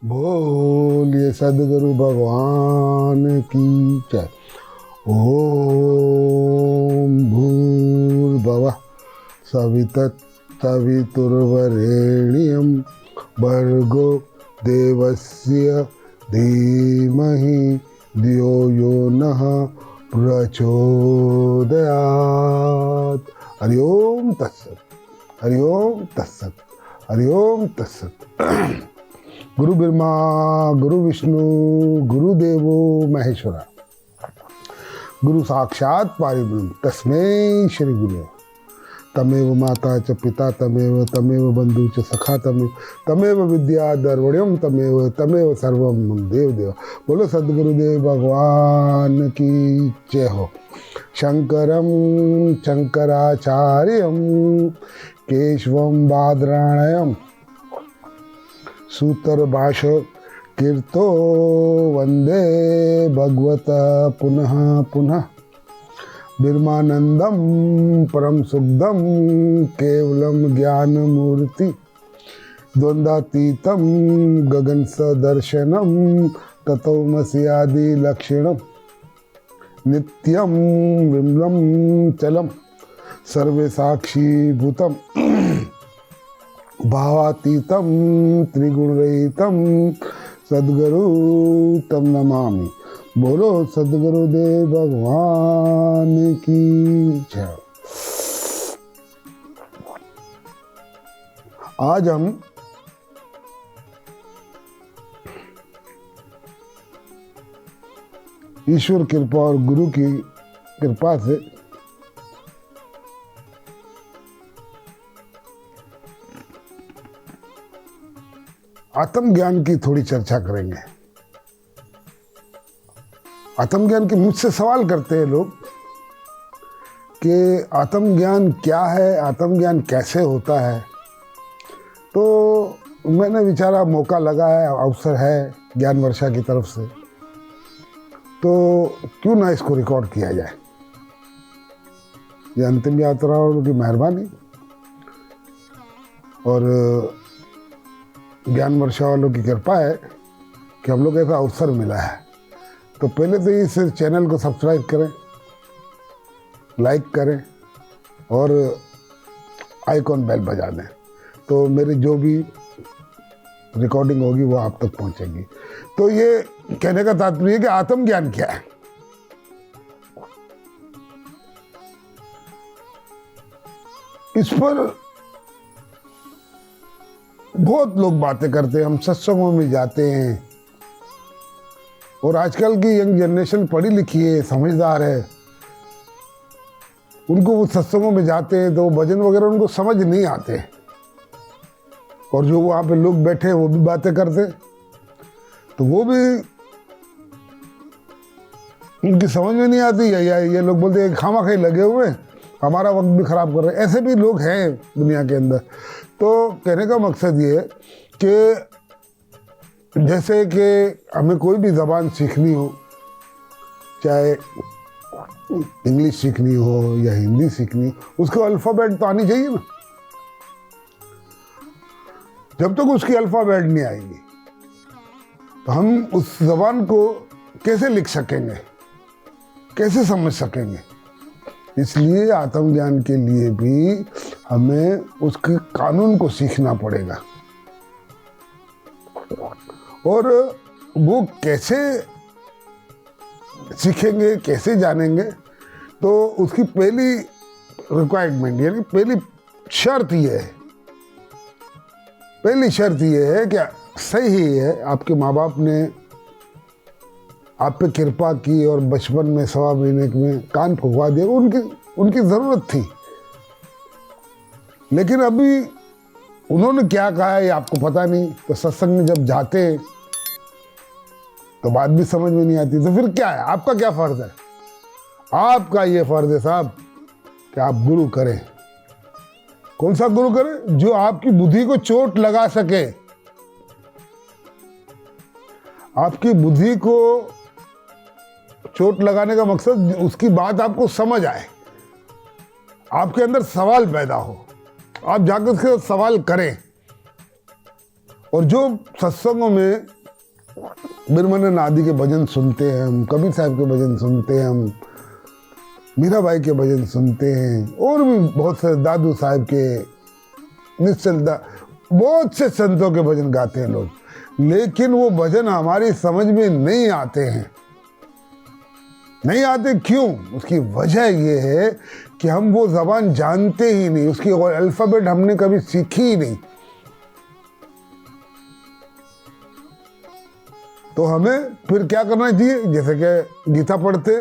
बोलिए सदगुरु भगवान की जय। ओम भूर्भुवः सवितुर्वरेण्यं भर्गो देवस्य धीमहि धियो यो नः प्रचोदयात्। हरि ओम तत्सत्, हरि ओम तत्सत्, हरि ओम तत्सत्। गुरु ब्रह्मा गुरु विष्णु गुरुदेवो महेश्वरा, गुरु साक्षात् पारिब्रह्म तस्मै श्री गुरुवे। तमेव माता च पिता तमेव बंधु च सखा तमेव विद्या द्रविणं तमेव सर्वं देव देव। बोलो सद्गुरुदेव भगवान की जय हो। शंकरं शंकराचार्यं केशवं बादरायणं सूत्रभाष्य कीर्तो वंदे भगवत पुनः पुनः। ब्रह्मानंदम परम सुखदम केवलम ज्ञान मूर्ति द्वंद्वातीतम गगन सदर्शनम ततोमस्यादि लक्षणम नित्यम विमलम चलम सर्वे साक्षी भूतम भावातीतम त्रिगुणरहितम सद्गुरु तम नमामि। बोलो सद्गुरुदेव भगवान की जय। आज हम ईश्वर कृपा और गुरु की कृपा से आत्मज्ञान की थोड़ी चर्चा करेंगे। आत्मज्ञान के मुझसे सवाल करते हैं लोग कि आत्मज्ञान क्या है, आत्मज्ञान कैसे होता है। तो मैंने विचारा मौका लगा है, अवसर है ज्ञान वर्षा की तरफ से, तो क्यों ना इसको रिकॉर्ड किया जाए। ये अंतिम यात्रा की मेहरबानी और ज्ञान वर्षा वालों की कृपा है कि हम लोग ऐसा अवसर मिला है। तो पहले तो इस चैनल को सब्सक्राइब करें, लाइक करें और आइकॉन बेल बजा दें, तो मेरी जो भी रिकॉर्डिंग होगी वो आप तक पहुंचेगी। तो ये कहने का तात्पर्य है कि आत्मज्ञान क्या है। इस पर बहुत लोग बातें करते हैं, हम सत्संगों में जाते हैं और आजकल की यंग जनरेशन पढ़ी लिखी है, समझदार है। उनको वो सत्संगों में जाते हैं तो भजन वगैरह उनको समझ नहीं आते, और जो वहाँ पे लोग बैठे हैं वो भी बातें करते, तो वो भी उनकी समझ में नहीं आती है। या ये लोग बोलते हैं खामाखाई लगे हुए हैं, हमारा वक्त भी खराब कर रहे हैं। ऐसे भी लोग हैं दुनिया के अंदर। तो कहने का मकसद ये है कि जैसे कि हमें कोई भी ज़बान सीखनी हो, चाहे इंग्लिश सीखनी हो या हिंदी सीखनी हो, उसको अल्फ़ाबेट तो आनी चाहिए ना। जब तक उसकी अल्फ़ाबेट नहीं आएगी तो हम उस ज़बान को कैसे लिख सकेंगे, कैसे समझ सकेंगे। इसलिए आत्मज्ञान के लिए भी हमें उसके कानून को सीखना पड़ेगा। और वो कैसे सीखेंगे, कैसे जानेंगे, तो उसकी पहली रिक्वायरमेंट यानी पहली शर्त ये है, कि सही है आपके माँ बाप ने आप पे कृपा की और बचपन में 1.25 महीने में कान फुकवा दिया, उनकी ज़रूरत थी। लेकिन अभी उन्होंने क्या कहा है ये आपको पता नहीं, तो सत्संग में जब जाते हैं तो बात भी समझ में नहीं आती। तो फिर क्या है, आपका क्या फ़र्ज है? आपका ये फ़र्ज है साहब कि आप गुरु करें। कौन सा गुरु करें? जो आपकी बुद्धि को चोट लगा सके, आपकी बुद्धि को चोट लगाने का मकसद उसकी बात आपको समझ आए, आपके अंदर सवाल पैदा हो, आप जाकर उसके सवाल करें और जो सत्संगों में बिरमन आदि के भजन सुनते हैं हम, कबीर साहब के भजन सुनते हैं हम, मीराबाई के भजन सुनते हैं, और भी बहुत से दादू साहब के, निश्चल बहुत से संतों के भजन गाते हैं लोग, लेकिन वो भजन हमारी समझ में नहीं आते हैं। नहीं आते क्यों? उसकी वजह ये है कि हम वो जबान जानते ही नहीं, उसकी अल्फाबेट हमने कभी सीखी ही नहीं। तो हमें फिर क्या करना चाहिए? जैसे कि गीता पढ़ते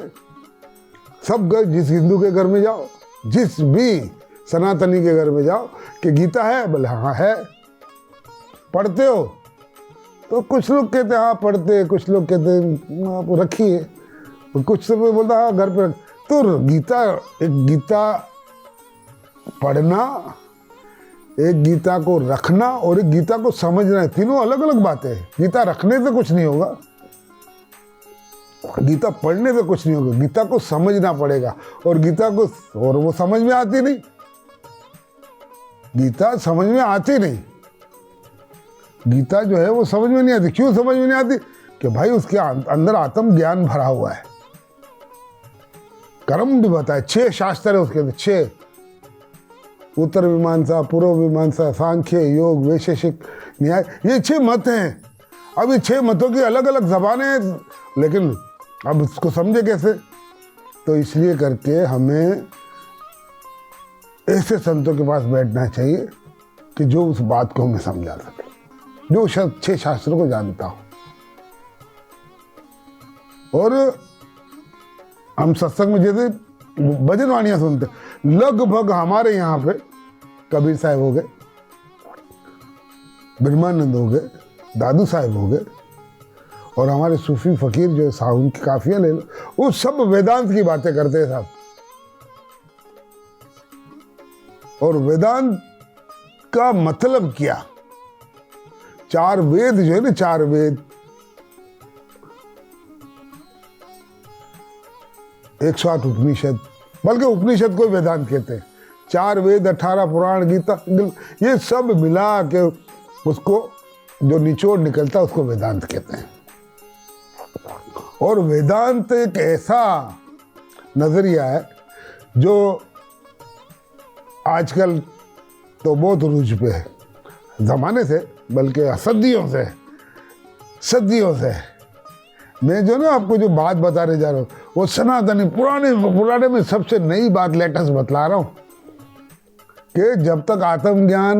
सब जिस हिंदू के घर में जाओ, जिस भी सनातनी के घर में जाओ कि गीता है, बोले हाँ है। पढ़ते हो? तो कुछ लोग कहते हैं हाँ पढ़ते, कुछ लोग कहते हैं आप रखिए, कुछ से बोलता हाँ घर पे। तो गीता, एक गीता पढ़ना, एक गीता को रखना और एक गीता को समझना, तीनों अलग अलग बातें हैं। गीता रखने से कुछ नहीं होगा, गीता पढ़ने से कुछ नहीं होगा, गीता को समझना पड़ेगा। और गीता को, और वो समझ में आती नहीं, गीता समझ में आती नहीं। गीता जो है वो समझ में नहीं आती। क्यों समझ में नहीं आती? कि भाई उसके अंदर आत्म ज्ञान भरा हुआ है, कर्म भी बताए, 6 शास्त्र है उसके अंदर, 6, उत्तर मीमांसा, पूर्व मीमांसा, सांख्य, योग, वैशेषिक न्याय, ये 6 मत हैं। अब ये 6 मतों की अलग अलग जबानें हैं, लेकिन अब इसको समझे कैसे? तो इसलिए करके हमें ऐसे संतों के पास बैठना चाहिए कि जो उस बात को हमें समझा सके, जो 6 शास्त्रों को जानता हो। और हम सत्संग में जैसे भजन वाणियां सुनते, लगभग हमारे यहाँ पे कबीर साहब हो गए, ब्रह्मानंद हो गए, दादू साहब हो गए, और हमारे सूफी फकीर जो है उनकी काफिया ले लो, वो सब वेदांत की बातें करते हैं साहब। और वेदांत का मतलब क्या? 4 वेद जो है ना, 4 वेद, 108 उपनिषद, बल्कि उपनिषद को वेदांत कहते हैं। 4 वेद, 18 पुराण, गीता, ये सब मिला के उसको जो निचोड़ निकलता है उसको वेदांत कहते हैं। और वेदांत एक ऐसा नजरिया है जो आजकल तो बहुत रूज पे है, जमाने से, बल्कि सदियों से। मैं जो ना आपको जो बात बताने जा रहा हूँ वो सनातनी पुराने में सबसे नई बात लेटेस्ट बतला रहा हूँ कि जब तक आत्मज्ञान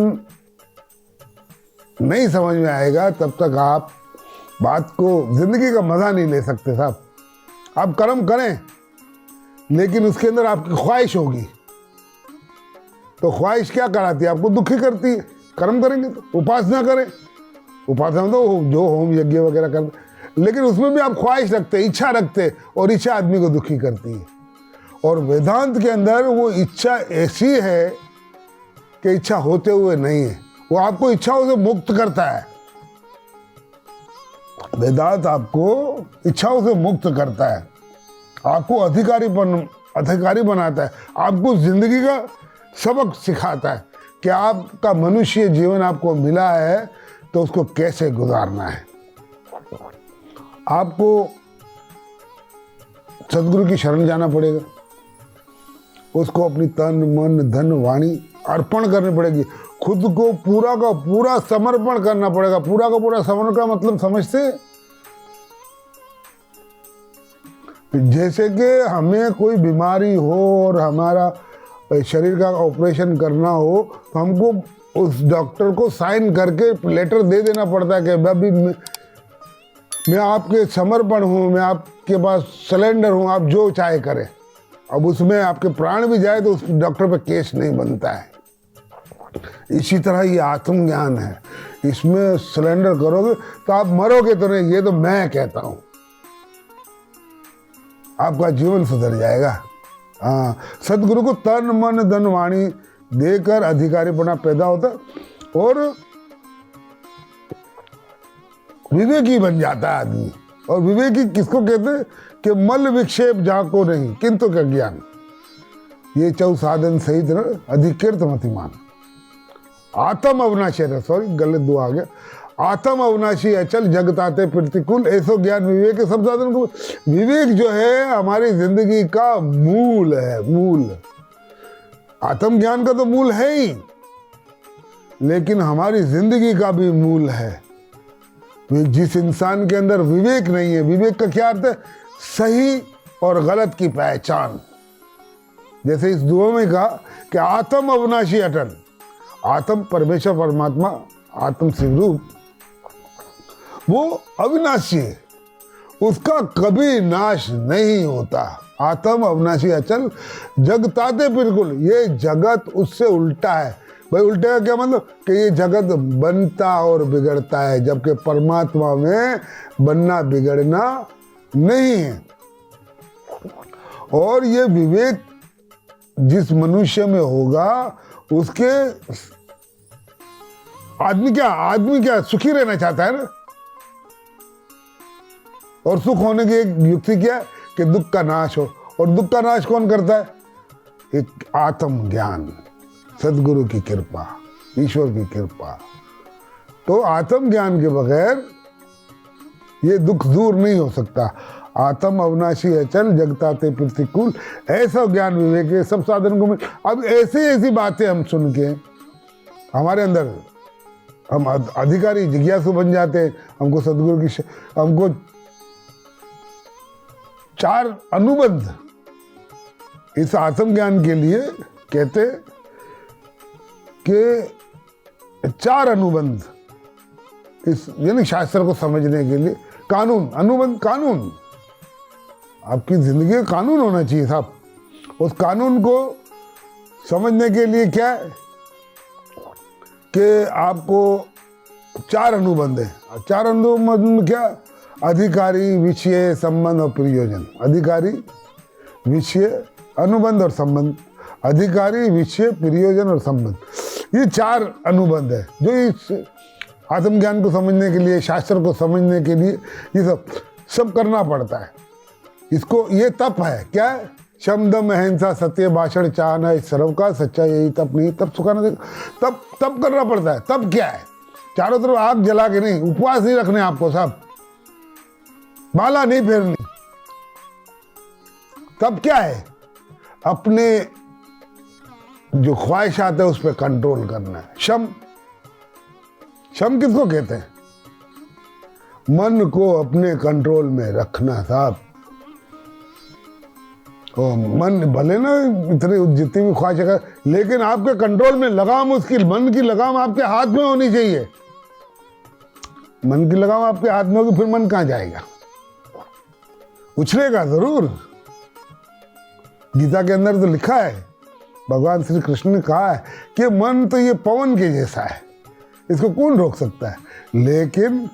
नहीं समझ में आएगा तब तक आप बात को, जिंदगी का मजा नहीं ले सकते साहब। आप कर्म करें लेकिन उसके अंदर आपकी ख्वाहिश होगी, तो ख्वाहिश क्या कराती है? आपको दुखी करती है। कर्म करेंगे तो उपासना करें, उपासना तो जो होम यज्ञ वगैरह करते, लेकिन उसमें भी आप ख्वाहिश रखते, इच्छा रखते, और इच्छा आदमी को दुखी करती है। और वेदांत के अंदर वो इच्छा ऐसी है कि इच्छा होते हुए नहीं है, वो आपको इच्छाओं से मुक्त करता है। वेदांत आपको इच्छाओं से मुक्त करता है, आपको अधिकारी बनाता है, आपको जिंदगी का सबक सिखाता है कि आपका मनुष्य जीवन आपको मिला है तो उसको कैसे गुजारना है। आपको सदगुरु की शरण जाना पड़ेगा, उसको अपनी तन मन धन वाणी अर्पण करनी पड़ेगी, खुद को पूरा का पूरा समर्पण करना पड़ेगा। पूरा का पूरा समर्पण का मतलब समझते? जैसे कि हमें कोई बीमारी हो और हमारा शरीर का ऑपरेशन करना हो तो हमको उस डॉक्टर को साइन करके लेटर दे देना पड़ता है कि अभी मैं आपके समर्पण हूँ, मैं आपके पास सिलेंडर हूँ, आप जो चाहे करें। अब उसमें आपके प्राण भी जाए तो उस डॉक्टर पे केस नहीं बनता है। इसी तरह ये आत्मज्ञान है, इसमें सिलेंडर करोगे तो आप मरोगे तो नहीं, ये तो मैं कहता हूँ, आपका जीवन सुधर जाएगा। हाँ, सदगुरु को तन मन धन वाणी देकर अधिकारीपना पैदा होता और विवेकी बन जाता है आदमी। और विवेकी किसको कहते हैं? कि मल विक्षेप जाको नहीं किंतु का ज्ञान, ये 4 साधन सहित न अधिकृत मतिमान। आत्म अविनाशी, सॉरी गलत 2 आ गया। आत्म अविनाशी अचल जगताते प्रतिकूल ऐसो ज्ञान विवेक के सब साधन को। विवेक जो है हमारी जिंदगी का मूल है, मूल। आत्म ज्ञान का तो मूल है ही, लेकिन हमारी जिंदगी का भी मूल है। जिस इंसान के अंदर विवेक नहीं है, विवेक का क्या अर्थ है? सही और गलत की पहचान। जैसे इस दुआ में कहा कि आत्म अविनाशी अटल, आत्म परमेश्वर परमात्मा, आत्म शिवरूप वो अविनाशी है, उसका कभी नाश नहीं होता। आत्म अविनाशी अचल जगताते बिल्कुल, ये जगत उससे उल्टा है। भाई उल्टे का क्या मतलब? कि ये जगत बनता और बिगड़ता है, जबकि परमात्मा में बनना बिगड़ना नहीं है। और ये विवेक जिस मनुष्य में होगा उसके आदमी क्या सुखी रहना चाहता है ना। और सुख होने की एक युक्ति क्या है? कि दुख का नाश हो। और दुख का नाश कौन करता है? एक आत्म ज्ञान, सदगुरु की कृपा, ईश्वर की कृपा। तो आत्म ज्ञान के बगैर ये दुख दूर नहीं हो सकता। आत्म अविनाशी अचल जगताते प्रतिकूल ऐसा ज्ञान विवेक है सब साधन को मिल। अब ऐसी बातें हम सुन के हमारे अंदर हम अधिकारी जिज्ञासु बन जाते हैं। हमको सदगुरु की हमको 4 अनुबंध इस आत्मज्ञान के लिए कहते कि 4 अनुबंध इस यानी शास्त्र को समझने के लिए। कानून, अनुबंध, कानून आपकी जिंदगी का कानून होना चाहिए साहब। उस कानून को समझने के लिए क्या है कि आपको 4 अनुबंध है। 4 अनुबंध क्या? अधिकारी, विषय, संबंध और प्रयोजन। अधिकारी, विषय, अनुबंध और संबंध। अधिकारी, विषय, प्रयोजन और संबंध, ये 4 अनुबंध है जो इस आत्मज्ञान को समझने के लिए, शास्त्र को समझने के लिए ये सब करना पड़ता है। इसको ये तप है। क्या है? शम दम अहिंसा सत्य भाषण चाहना इस सर्व का सच्चा यही तप नहीं तब सुखाना। तब करना पड़ता है। तब क्या है? चारों तरफ आग जला के नहीं, उपवास नहीं रखने आपको साहब, माला नहीं फेरनी। तब क्या है? अपने जो ख्वाहिशात है उस पर कंट्रोल करना है। शम किसको कहते हैं? मन को अपने कंट्रोल में रखना साहब। मन भले ना इतने जितनी भी ख्वाहिश है, लेकिन आपके कंट्रोल में लगाम, उसकी मन की लगाम आपके हाथ में होनी चाहिए। मन की लगाम आपके हाथ में होगी, फिर मन कहाँ जाएगा? उछलेगा जरूर। गीता के अंदर तो लिखा है, भगवान श्री कृष्ण ने कहा है कि मन तो ये पवन के जैसा है, इसको कौन रोक सकता है। लेकिन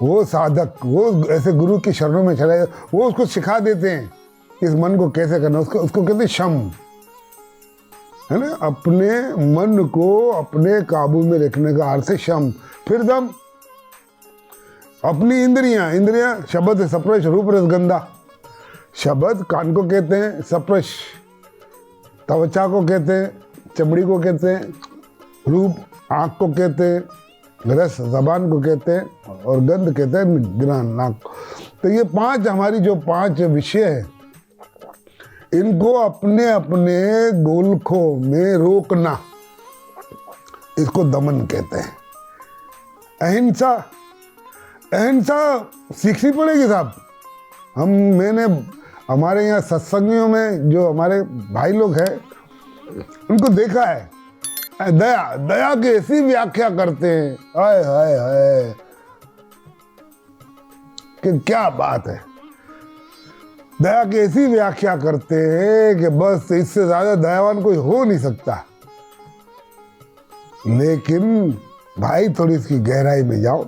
वो साधक, वो ऐसे गुरु की शरणों में चले, वो उसको सिखा देते हैं इस मन को कैसे करना। उसको कहते हैं शम, है ना। अपने मन को अपने काबू में रखने का अर्थ है शम। फिर दम, अपनी इंद्रियां शब्द है सप्रश रूप रस गंधा। शब्द कान को कहते हैं, सप्रश त्वचा को कहते हैं, चमड़ी को कहते हैं, रूप आँख को कहते हैं, रस जबान को कहते हैं, और गंध कहते हैं घ्राण नाक। तो ये 5 हमारी जो 5 विषय है, इनको अपने अपने गोलखों में रोकना, इसको दमन कहते हैं। अहिंसा सीखनी पड़ेगी साहब। मैंने हमारे यहाँ सत्संगियों में जो हमारे भाई लोग हैं उनको देखा है, दया की ऐसी व्याख्या करते हैं, हाय हाय हाय, कि क्या बात है। दया की ऐसी व्याख्या करते हैं कि बस इससे ज्यादा दयावान कोई हो नहीं सकता। लेकिन भाई थोड़ी इसकी गहराई में जाओ।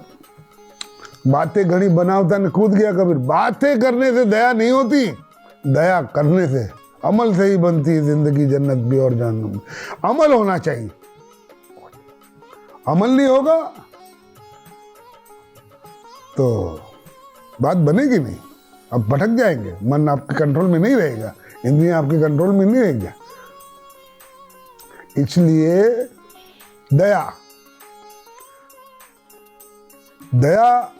बातें घड़ी बनावता ने कूद गया कबीर। बातें करने से दया नहीं होती, दया करने से, अमल से ही बनती है जिंदगी, जन्नत भी और जहन्नम भी। अमल होना चाहिए। अमल नहीं होगा तो बात बनेगी नहीं। अब भटक जाएंगे, मन आपके कंट्रोल में नहीं रहेगा, इंद्रियां आपके कंट्रोल में नहीं रहेंगे। इसलिए दया दया,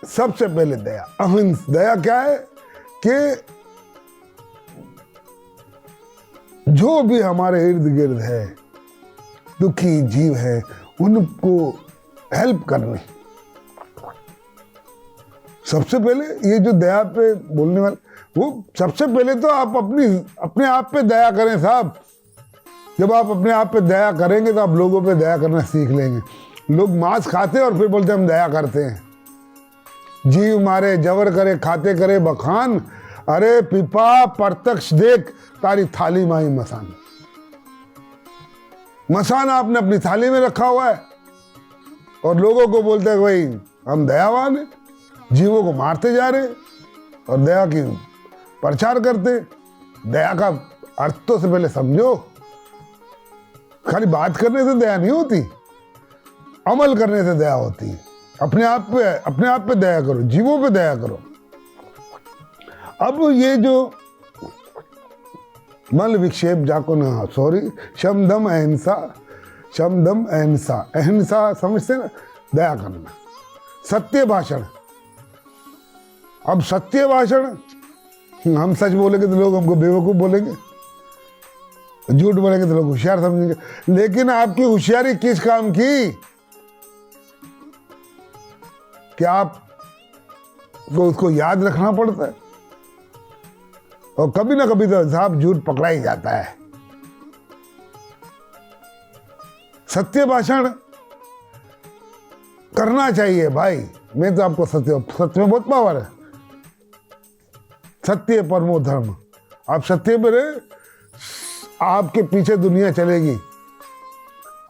सबसे पहले दया, अहिंस दया क्या है कि जो भी हमारे इर्द गिर्द है, दुखी जीव है, उनको हेल्प करनी। सबसे पहले ये जो दया पे बोलने वाले, वो सबसे पहले तो आप अपने आप पे दया करें साहब। जब आप अपने आप पे दया करेंगे तो आप लोगों पे दया करना सीख लेंगे। लोग मांस खाते हैं और फिर बोलते हैं हम दया करते हैं। जीव मारे जबर करे खाते करे बखान, अरे पिपा प्रत्यक्ष देख तारी थाली माई मसान। मसान आपने अपनी थाली में रखा हुआ है और लोगों को बोलते हैं भाई हम दयावान हैं, जीवों को मारते जा रहे और दया की प्रचार करते। दया का अर्थ तो से पहले समझो। खाली बात करने से दया नहीं होती, अमल करने से दया होती है। अपने आप पे दया करो, जीवों पे दया करो। अब ये जो मल विक्षेप जाको न, सॉरी, शमदम अहिंसा, शमदम अहिंसा, अहिंसा समझते ना, दया करना, सत्य भाषण। अब सत्य भाषण, हम सच बोलेंगे तो लोग हमको बेवकूफ बोलेंगे, झूठ बोलेंगे तो लोग होशियार समझेंगे। लेकिन आपकी होशियारी किस काम की कि आपको उसको याद रखना पड़ता है, और कभी ना कभी तो साहब झूठ पकड़ा ही जाता है। सत्य भाषण करना चाहिए भाई। मैं तो आपको सत्य में बहुत पावर है। सत्य परमो धर्म। आप सत्य पे रहे, आपके पीछे दुनिया चलेगी।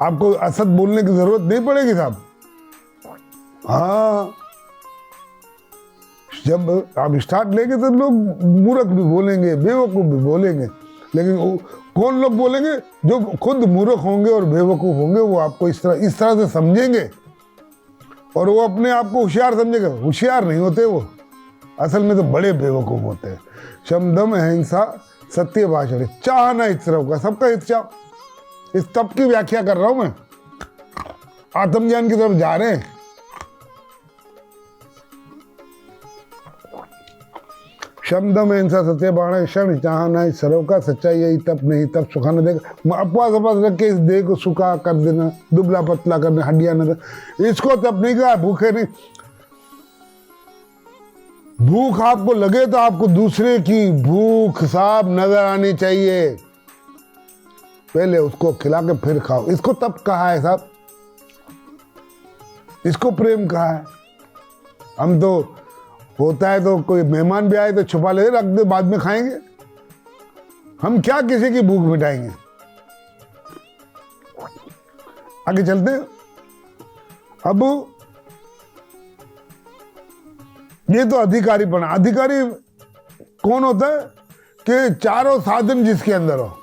आपको असत बोलने की जरूरत नहीं पड़ेगी साहब। हाँ, जब आप स्टार्ट लेंगे तो लोग मूर्ख भी बोलेंगे, बेवकूफ भी बोलेंगे, लेकिन कौन लोग बोलेंगे? जो खुद मूर्ख होंगे और बेवकूफ होंगे, वो आपको इस तरह से समझेंगे और वो अपने आप को होशियार समझेंगे। होशियार नहीं होते वो, असल में तो बड़े बेवकूफ होते हैं। शमदम अहिंसा सत्य भाषण, चाहना हित का, सबका हित चाह। इस तप की व्याख्या कर रहा हूं मैं, आत्मज्ञान की तरफ जा रहे हैं। शमदम अहिंसा सत्य भाषण, क्षण चाहना सर्व का, सच्चाई यही तप नहीं तप सुखा न देगा। अपवास अपवास रख के इस देह को सुखा कर देना, दुबला पतला करना, हड्डियां न दे, इसको तप नहीं कहा। भूखे नहीं, भूख आपको लगे तो आपको दूसरे की भूख साफ नजर आनी चाहिए, पहले उसको खिला के फिर खाओ। इसको तप कहा है साहब, इसको प्रेम कहा है। हम तो होता है तो कोई मेहमान भी आए तो छुपा ले रख दे, बाद में खाएंगे। हम क्या किसी की भूख मिटाएंगे। आगे चलते हैं। अब ये तो अधिकारी बना। अधिकारी कौन होता है कि चारों साधन जिसके अंदर हो।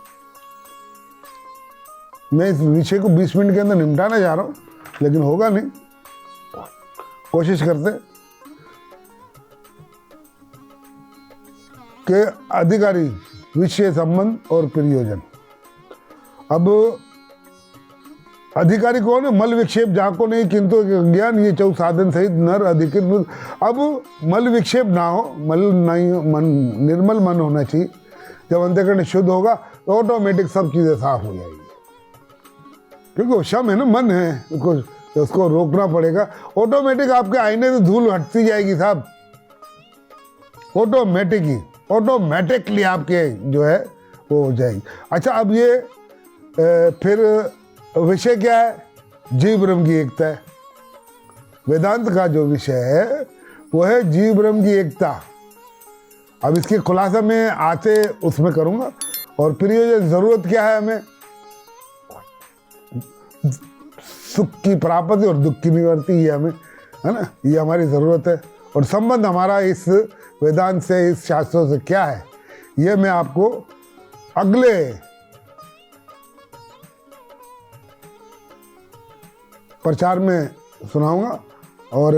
मैं इस विषय को 20 मिनट के अंदर निपटाना चाह रहा हूं, लेकिन होगा नहीं, कोशिश करते कि अधिकारी, विषय, संबंध और प्रयोजन। अब अधिकारी कौन है? मल विक्षेप जाको नहीं किंतु ज्ञान, ये 4 साधन सहित नर अधिकृत। अब मल विक्षेप ना हो, मल नहीं, मन निर्मल मन होना चाहिए। जब अंतःकरण शुद्ध होगा तो ऑटोमेटिक सब चीजें साफ हो जाएगी, क्योंकि वो शम है ना, मन है, उसको रोकना पड़ेगा। ऑटोमेटिक आपके आईने से धूल हटती जाएगी साहब, ऑटोमेटिकली आपके जो है वो हो जाएगी। अच्छा, अब ये फिर विषय क्या है? जीव ब्रह्म की एकता है। वेदांत का जो विषय है वो है जीव ब्रह्म की एकता। अब इसके खुलासा में आते उसमें करूंगा। और प्रयोजन, जरूरत क्या है हमें? सुख की प्राप्ति और दुख की निवृत्ति, ये हमें है ना, ये हमारी जरूरत है। और संबंध हमारा इस वेदांत से, इस शास्त्रों से क्या है, ये मैं आपको अगले प्रचार में सुनाऊंगा। और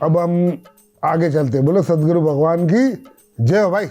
अब हम आगे चलते। बोलो सदगुरु भगवान की जय हो भाई।